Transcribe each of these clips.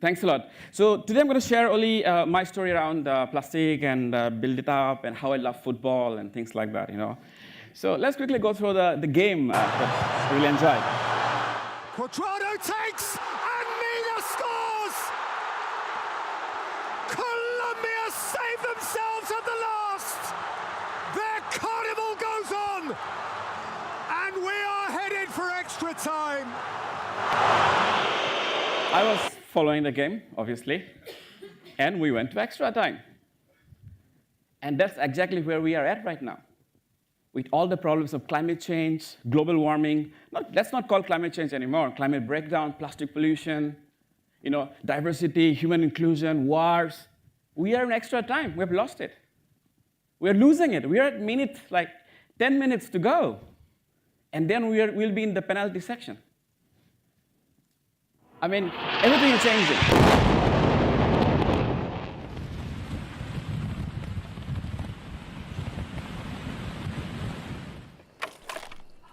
Thanks a lot. So today I'm going to share only my story around plastic and build it up and how I love football and things like that, So let's quickly go through the game that I really enjoyed. Quadrado takes and Mina scores! Colombia save themselves at the last! Their carnival goes on! And we are headed for extra time! I was following the game, obviously, and we went to extra time. And that's exactly where we are at right now. With all the problems of climate change, global warming, let's not call climate change anymore, climate breakdown, plastic pollution, diversity, human inclusion, wars. We are in extra time. We have lost it. We are losing it. We are at 10 minutes to go. And then we'll be in the penalty section. I mean, everything is changing.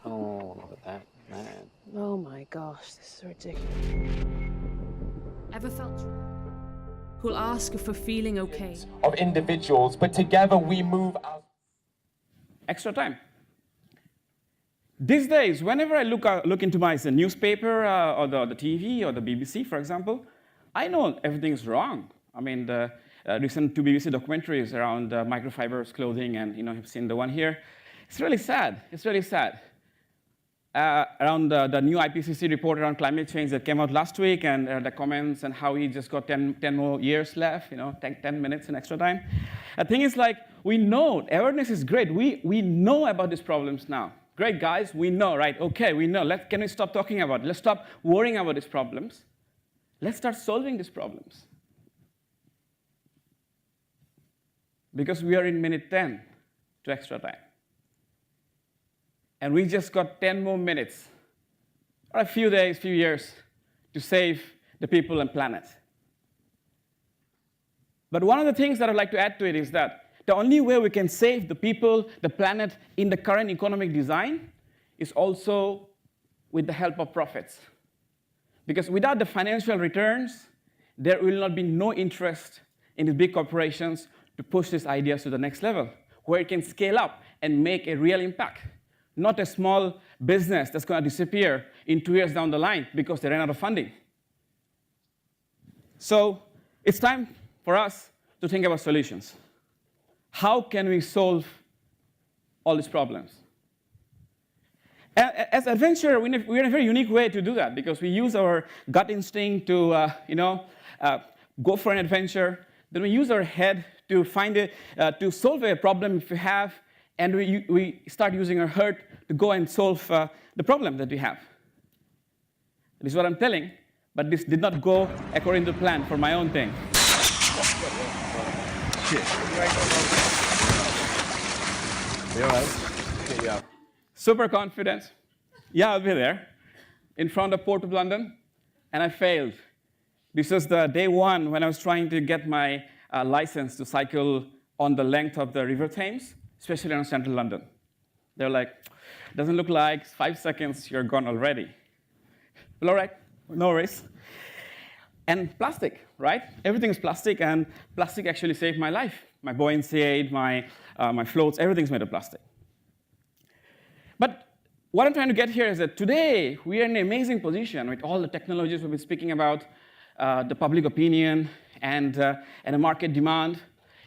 Oh, look at that, man. Oh my gosh, this is ridiculous. Ever felt who'll ask for feeling okay? Of individuals, but together we move out. Extra time. These days, whenever I look into my newspaper or the TV or the BBC, for example, I know everything is wrong. I mean, the recent two BBC documentaries around microfibers clothing, and you've seen the one here. It's really sad. It's really sad. Around the new IPCC report around climate change that came out last week, and the comments and how he just got 10 more years left, 10 minutes in extra time. The thing is, we know, awareness is great. We know about these problems now. Great, guys, we know, right? Okay, we know. Can we stop talking about it? Let's stop worrying about these problems. Let's start solving these problems. Because we are in minute 10 to extra time. And we just got 10 more minutes, or a few days, few years, to save the people and planet. But one of the things that I'd like to add to it is that the only way we can save the people, the planet, in the current economic design is also with the help of profits. Because without the financial returns, there will not be no interest in the big corporations to push these ideas to the next level, where it can scale up and make a real impact. Not a small business that's going to disappear in 2 years down the line because they ran out of funding. So it's time for us to think about solutions. How can we solve all these problems? As Adventure, we're in a very unique way to do that because we use our gut instinct to, go for an adventure. Then we use our head to to solve a problem if we have, and we start using our heart to go and solve the problem that we have. This is what I'm telling, but this did not go according to plan for my own thing. You all right? Okay, yeah. Super confident. Yeah, I'll be there in front of Port of London, and I failed. This was the day one when I was trying to get my license to cycle on the length of the River Thames, especially around central London. They're like, doesn't look like 5 seconds, you're gone already. Well, all right, no worries. And plastic, right? Everything is plastic, and plastic actually saved my life. My buoyancy aid, my floats, everything's made of plastic. But what I'm trying to get here is that today, we are in an amazing position with all the technologies we've been speaking about, the public opinion, and a market demand.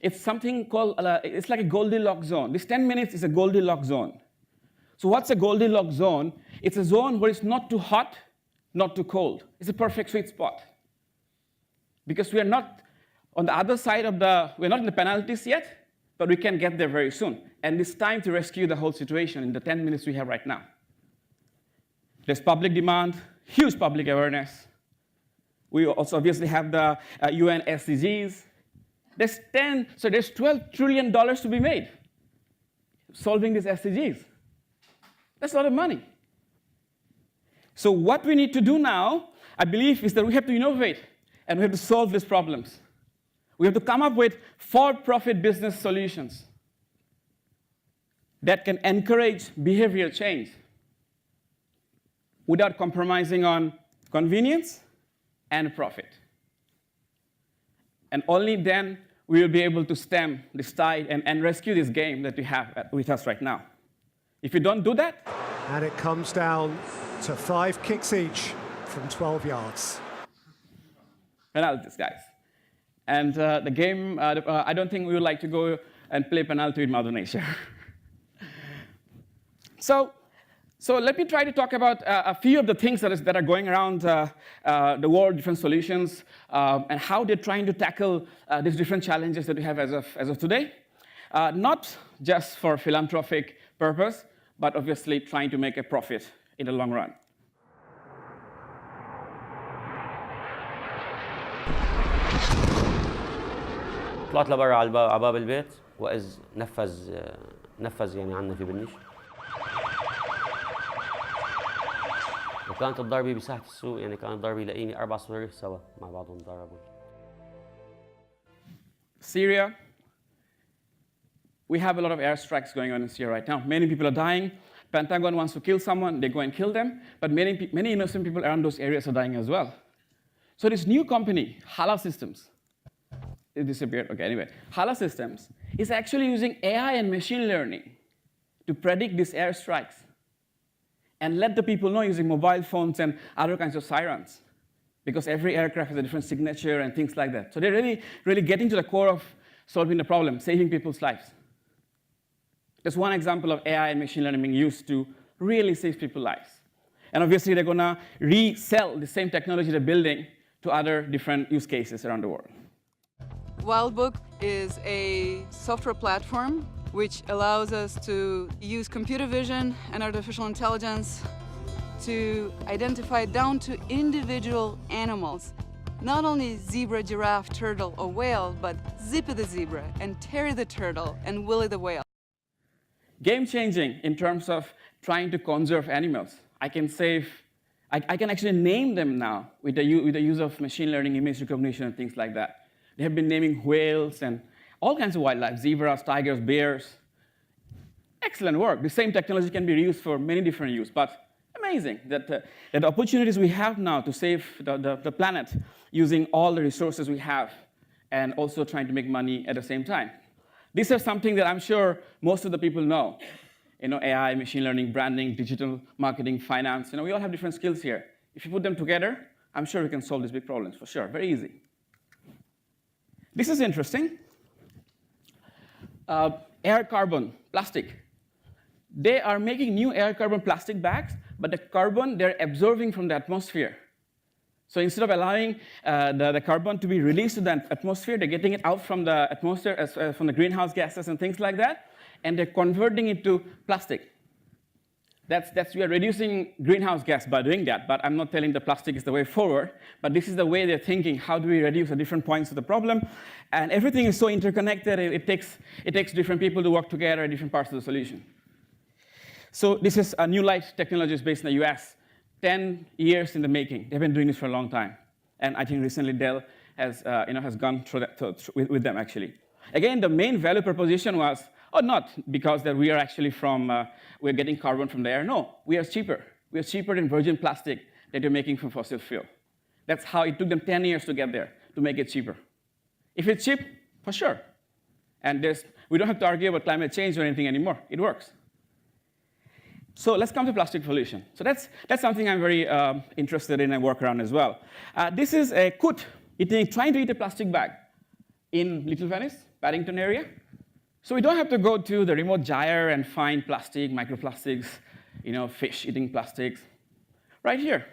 It's something called, it's like a Goldilocks zone. This 10 minutes is a Goldilocks zone. So what's a Goldilocks zone? It's a zone where it's not too hot, not too cold. It's a perfect sweet spot. Because we are not on the other side of we're not in the penalties yet, but we can get there very soon. And it's time to rescue the whole situation in the 10 minutes we have right now. There's public demand, huge public awareness. We also obviously have the UN SDGs. There's $12 trillion to be made solving these SDGs. That's a lot of money. So what we need to do now, I believe, is that we have to innovate, and we have to solve these problems. We have to come up with for-profit business solutions that can encourage behavioral change without compromising on convenience and profit. And only then we will be able to stem this tide and rescue this game that we have with us right now. If you don't do that... And it comes down to 5 kicks each from 12 yards. Penalties, guys. And the game, I don't think we would like to go and play penalty with Mother Nature. So let me try to talk about a few of the things that are going around the world, different solutions, and how they're trying to tackle these different challenges that we have as of today. Not just for philanthropic purpose, but obviously trying to make a profit in the long run. طلعت لبرا على باب البيت وإذ نفذ يعني عنا في بنش. وكانت الضربة بساحة السوق يعني كانت ضربة يلاقيني 4 صواريخ سوا مع بعضهم ضربوا. Syria. We have a lot of airstrikes going on in Syria right now. Many people are dying. Pentagon wants to kill someone, they go and kill them. But many innocent people around those areas are dying as well. So this new company, Hala Systems, it disappeared. Okay, anyway. Hala Systems is actually using AI and machine learning to predict these airstrikes and let the people know using mobile phones and other kinds of sirens, because every aircraft has a different signature and things like that. So they're really getting to the core of solving the problem, saving people's lives. That's one example of AI and machine learning being used to really save people's lives. And obviously, they're going to resell the same technology they're building to other different use cases around the world. Wildbook is a software platform which allows us to use computer vision and artificial intelligence to identify down to individual animals. Not only zebra, giraffe, turtle, or whale, but Zippy the zebra, and Terry the turtle, and Willie the whale. Game-changing in terms of trying to conserve animals. I can actually name them now with the use of machine learning, image recognition, and things like that. They have been naming whales and all kinds of wildlife, zebras, tigers, bears. Excellent work. The same technology can be used for many different uses, but amazing that the opportunities we have now to save the planet using all the resources we have and also trying to make money at the same time. This is something that I'm sure most of the people know. AI, machine learning, branding, digital marketing, finance. We all have different skills here. If you put them together, I'm sure we can solve these big problems for sure. Very easy. This is interesting. Air carbon, plastic. They are making new air carbon plastic bags, but the carbon they're absorbing from the atmosphere. So instead of allowing the carbon to be released to the atmosphere, they're getting it out from the atmosphere, from the greenhouse gases and things like that, and they're converting it to plastic. We are reducing greenhouse gas by doing that, but I'm not telling the plastic is the way forward, but this is the way they're thinking, how do we reduce the different points of the problem? And everything is so interconnected, it takes different people to work together at different parts of the solution. So this is a New Light Technologies based in the US, 10 years in the making. They've been doing this for a long time. And I think recently Dell has gone through that with them, actually. Again, the main value proposition was, not because that we are actually we're getting carbon from the air. No, we are cheaper. We are cheaper than virgin plastic that you're making from fossil fuel. That's how it took them 10 years to get there, to make it cheaper. If it's cheap, for sure. And we don't have to argue about climate change or anything anymore. It works. So let's come to plastic pollution. So that's something I'm very interested in and work around as well. This is a coot trying to eat a plastic bag in Little Venice, Paddington area. So we don't have to go to the remote gyre and find plastic, microplastics, fish eating plastics. Right here.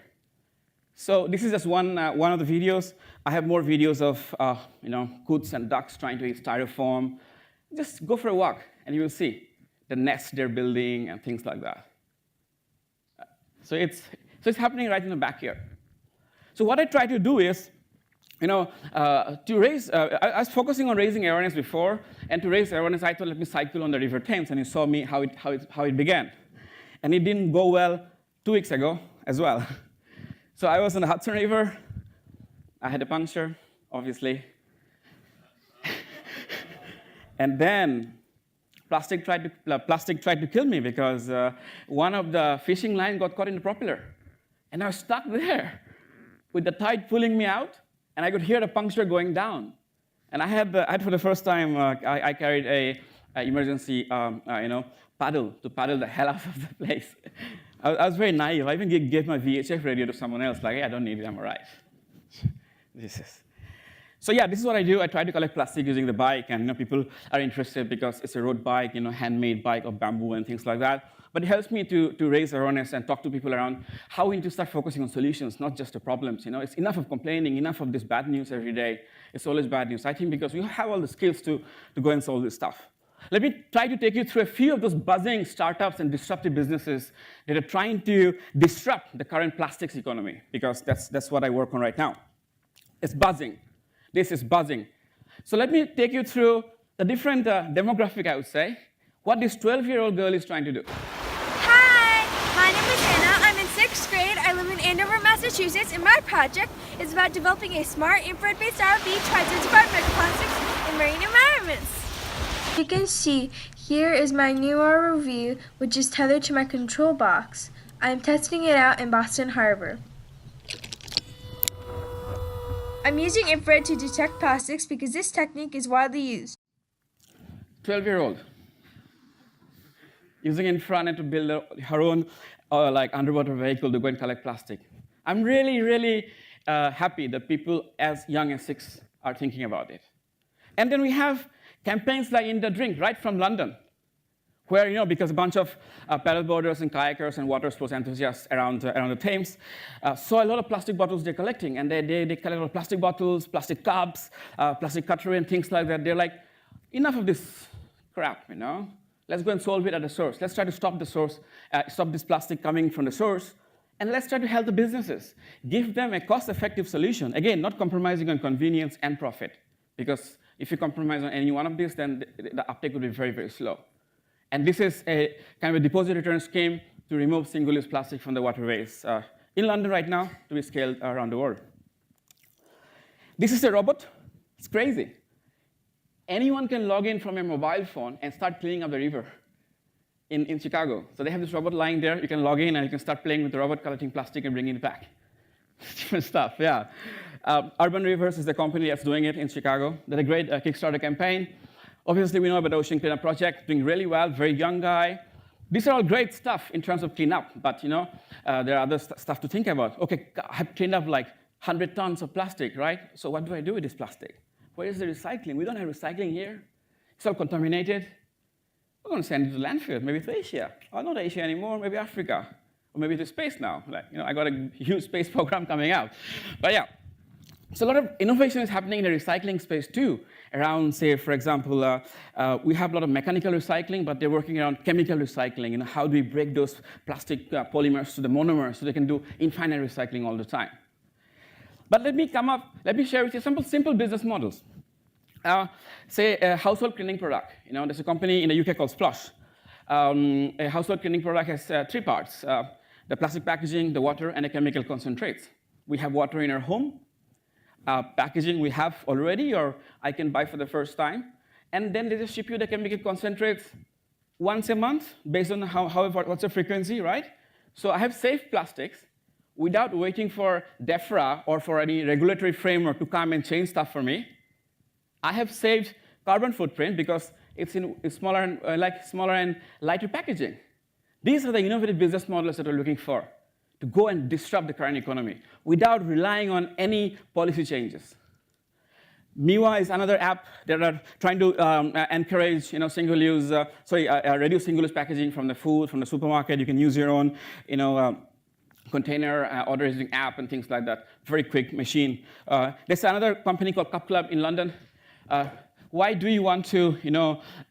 So this is just one of the videos. I have more videos of coots and ducks trying to eat styrofoam. Just go for a walk, and you will see the nests they're building and things like that. So it's happening right in the backyard. So what I try to do is, to raise, I was focusing on raising awareness before, and to raise awareness, I thought, let me cycle on the River Thames, and you saw me how it began. And it didn't go well 2 weeks ago as well. So I was on the Hudson River. I had a puncture, obviously. And then plastic tried to kill me because one of the fishing line got caught in the propeller. And I was stuck there with the tide pulling me out, and I could hear the puncture going down. And I had for the first time, I carried a emergency, paddle to paddle the hell out of the place. I was very naive. I even gave my VHF radio to someone else, like, hey, I don't need it, I'm all right. So yeah, this is what I do. I try to collect plastic using the bike, and people are interested because it's a road bike, handmade bike of bamboo and things like that. But it helps me to raise awareness and talk to people around how we need to start focusing on solutions, not just the problems. It's enough of complaining, enough of this bad news every day. It's always bad news. I think because we have all the skills to go and solve this stuff. Let me try to take you through a few of those buzzing startups and disruptive businesses that are trying to disrupt the current plastics economy, because that's what I work on right now. It's buzzing. This is buzzing. So let me take you through the different demographic, I would say, what this 12-year-old girl is trying to do. Hi, my name is Anna. I'm in 6th grade. I live in Andover, Massachusetts, and my project is about developing a smart infrared-based ROV to identify microplastics in marine environments. You can see, here is my new ROV, which is tethered to my control box. I am testing it out in Boston Harbor. I'm using infrared to detect plastics because this technique is widely used. 12-year-old. Using infrared to build her own underwater vehicle to go and collect plastic. I'm really, really happy that people as young as 6 are thinking about it. And then we have campaigns like In the Drink, right from London, where, because a bunch of paddleboarders and kayakers and water sports enthusiasts around the Thames saw a lot of plastic bottles they're collecting, and they collect a lot of plastic bottles, plastic cups, plastic cutlery, and things like that. They're like, enough of this crap, Let's go and solve it at the source. Let's try to stop the source, stop this plastic coming from the source, and let's try to help the businesses. Give them a cost-effective solution. Again, not compromising on convenience and profit, because if you compromise on any one of these, then the uptake will be very, very slow. And this is a kind of a deposit return scheme to remove single-use plastic from the waterways in London right now, to be scaled around the world. This is a robot. It's crazy. Anyone can log in from a mobile phone and start cleaning up the river in Chicago. So they have this robot lying there. You can log in, and you can start playing with the robot, collecting plastic and bringing it back. Different stuff, yeah. Urban Rivers is the company that's doing it in Chicago. They had a great Kickstarter campaign. Obviously, we know about the Ocean Cleanup Project, doing really well, very young guy. These are all great stuff in terms of cleanup, but there are other stuff to think about. Okay, I have cleaned up like 100 tons of plastic, right? So what do I do with this plastic? Where is the recycling? We don't have recycling here. It's all contaminated. We're going to send it to landfill, maybe to Asia. Or not Asia anymore, maybe Africa. Or maybe to space now. I got a huge space program coming out. But yeah. So a lot of innovation is happening in the recycling space too, around, say, for example, we have a lot of mechanical recycling, but they're working around chemical recycling. How do we break those plastic polymers to the monomers so they can do infinite recycling all the time? But let me share with you some simple business models. Say a household cleaning product. There's a company in the UK called Splosh. A household cleaning product has 3 parts, the plastic packaging, the water, and the chemical concentrates. We have water in our home. Packaging we have already, or I can buy for the first time. And then they just ship you the chemical concentrates once a month, based on what's the frequency, right? So I have saved plastics without waiting for DEFRA or for any regulatory framework to come and change stuff for me. I have saved carbon footprint because it's smaller and lighter packaging. These are the innovative business models that we're looking for, to go and disrupt the current economy without relying on any policy changes. Miwa is another app that are trying to encourage reduce single-use packaging from the food, from the supermarket. You can use your own container order using app and things like that. Very quick machine. There's another company called Cup Club in London. Why do you want to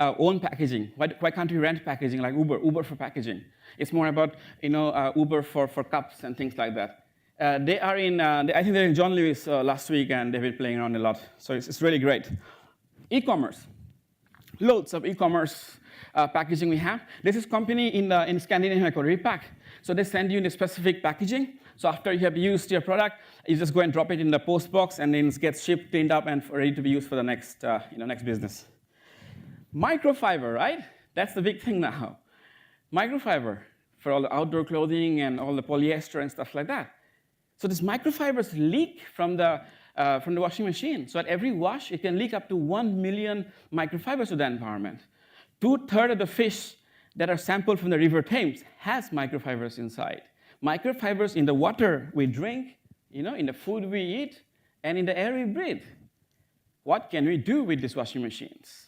own packaging? Why can't you rent packaging like Uber for packaging? It's more about Uber for cups and things like that. They are I think they're in John Lewis last week, and they've been playing around a lot. So it's really great. E-commerce. Loads of e-commerce packaging we have. This is a company in Scandinavia called Repack. So they send you the specific packaging. So after you have used your product, you just go and drop it in the post box, and then it gets shipped, cleaned up, and ready to be used for the next business. Microfiber, right? That's the big thing now. Microfiber for all the outdoor clothing and all the polyester and stuff like that. So these microfibers leak from the from the washing machine. So at every wash, it can leak up to 1 million microfibers to the environment. 2/3 of the fish that are sampled from the River Thames has microfibers inside. Microfibers in the water we drink, in the food we eat, and in the air we breathe. What can we do with these washing machines?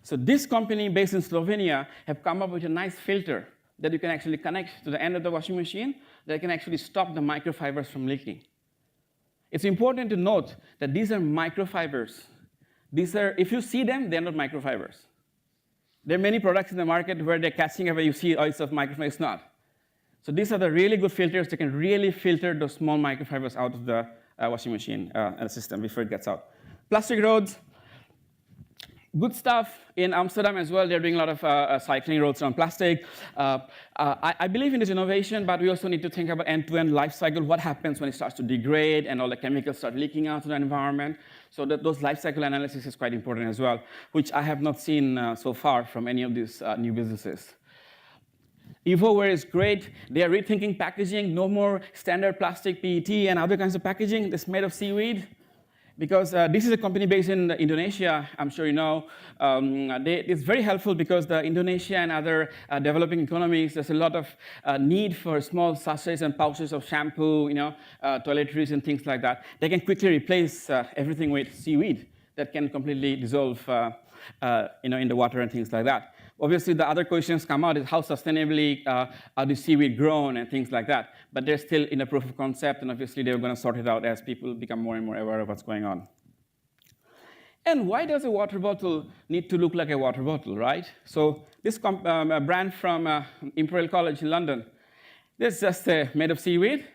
So this company based in Slovenia have come up with a nice filter that you can actually connect to the end of the washing machine that can actually stop the microfibers from leaking. It's important to note that these are microfibers. If you see them, they're not microfibers. There are many products in the market where they're catching up where you see, oh, it's a microfiber, it's not. So these are the really good filters that can really filter those small microfibers out of the washing machine system before it gets out. Plastic roads, good stuff. In Amsterdam as well, they're doing a lot of cycling roads around plastic. I believe in this innovation, but we also need to think about end-to-end life cycle. What happens when it starts to degrade and all the chemicals start leaking out to the environment? So those life cycle analysis is quite important as well, which I have not seen so far from any of these new businesses. EvoWare is great. They are rethinking packaging. No more standard plastic, PET, and other kinds of packaging that's made of seaweed. Because this is a company based in Indonesia, I'm sure you know. It's very helpful because the Indonesia and other developing economies, there's a lot of need for small sachets and pouches of shampoo, toiletries and things like that. They can quickly replace everything with seaweed that can completely dissolve in the water and things like that. Obviously, the other questions come out is how sustainably are the seaweed grown and things like that. But they're still in a proof of concept, and obviously they're going to sort it out as people become more and more aware of what's going on. And why does a water bottle need to look like a water bottle, right? So this brand from Imperial College in London, this is just made of seaweed.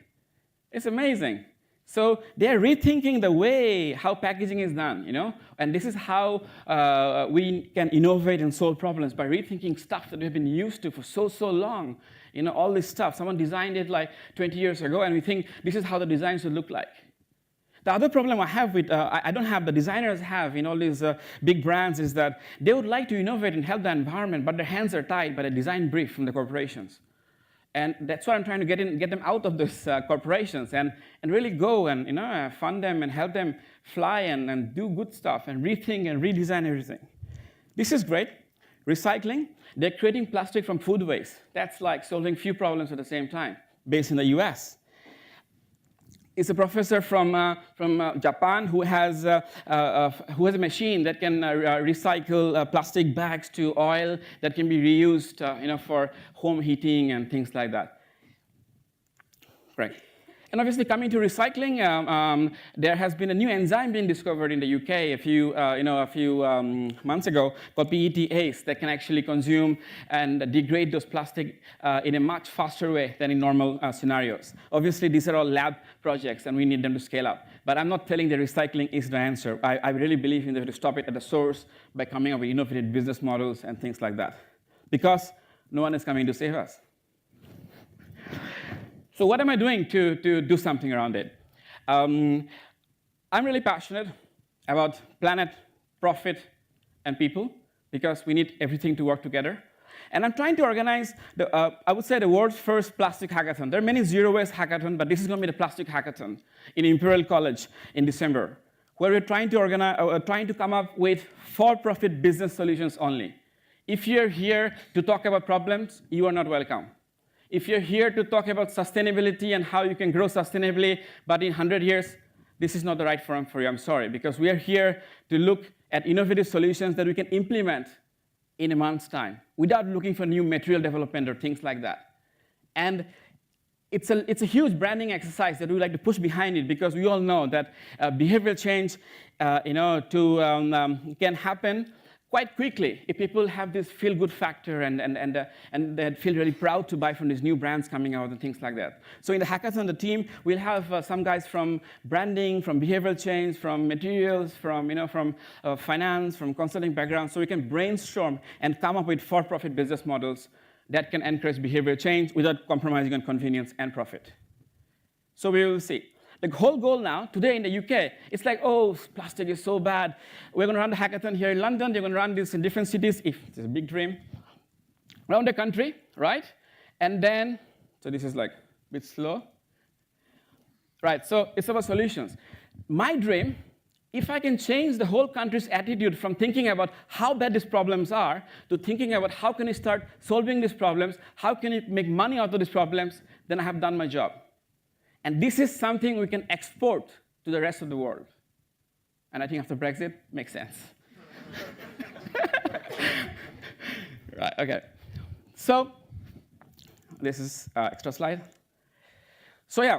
It's amazing. So they're rethinking the way how packaging is done, And this is how we can innovate and solve problems by rethinking stuff that we've been used to for so long. All this stuff. Someone designed it like 20 years ago, and we think this is how the design should look like. The other problem I have with, I don't have, the designers have in all these big brands is that they would like to innovate and help the environment, but their hands are tied by the design brief from the corporations. And that's why I'm trying to get them out of those corporations and really go and fund them and help them fly and do good stuff and rethink and redesign everything. This is great. Recycling. They're creating plastic from food waste. That's like solving few problems at the same time, based in the US. It's a professor from Japan who has a machine that can recycle plastic bags to oil that can be reused for home heating and things like that. Right. And obviously, coming to recycling, there has been a new enzyme being discovered in the UK a few months ago called PETase that can actually consume and degrade those plastic in a much faster way than in normal scenarios. Obviously, these are all lab projects, and we need them to scale up. But I'm not telling that recycling is the answer. I really believe in the way to stop it at the source by coming up with innovative business models and things like that, because no one is coming to save us. So what am I doing to do something around it? I'm really passionate about planet, profit, and people, because we need everything to work together. And I'm trying to organize, I would say, the world's first plastic hackathon. There are many zero-waste hackathons, but this is going to be the plastic hackathon in Imperial College in December, where we're trying to come up with for-profit business solutions only. If you're here to talk about problems, you are not welcome. If you're here to talk about sustainability and how you can grow sustainably, but in 100 years, this is not the right forum for you, I'm sorry, because we are here to look at innovative solutions that we can implement in a month's time without looking for new material development or things like that. And it's a huge branding exercise that we like to push behind it, because we all know that behavioral change can happen quite quickly if people have this feel-good factor and they feel really proud to buy from these new brands coming out and things like that. So in the hackathon, the team will have some guys from branding, from behavioral change, from materials, from finance, from consulting background, so we can brainstorm and come up with for-profit business models that can encourage behavioral change without compromising on convenience and profit. So we will see. The whole goal now, today in the UK, it's like, oh, plastic is so bad. We're going to run the hackathon here in London. They're going to run this in different cities, if it's a big dream, around the country, right? And then, so this is like a bit slow. Right, so it's about solutions. my dream, if I can change the whole country's attitude from thinking about how bad these problems are to thinking about how can you start solving these problems, how can you make money out of these problems, then I have done my job. And this is something we can export to the rest of the world. And I think after Brexit, makes sense. Right, okay. So this is extra slide. So yeah.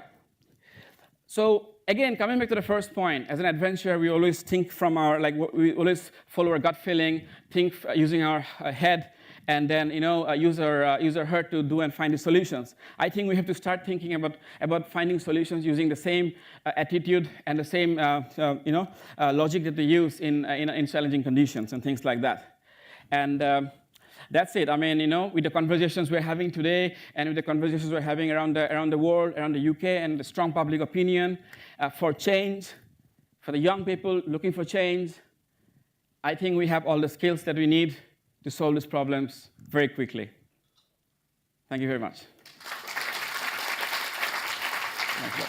So again, coming back to the first point, as an adventurer, we always think from our, we always follow our gut feeling, think using our head, and then use our heart to do and find the solutions. I think we have to start thinking about finding solutions using the same attitude and the same logic that we use in challenging conditions and things like that. And that's it. I mean, with the conversations we're having today and with the conversations we're having around the world, around the UK, and the strong public opinion for change, for the young people looking for change, I think we have all the skills that we need to solve these problems very quickly. Thank you very much. Thank you.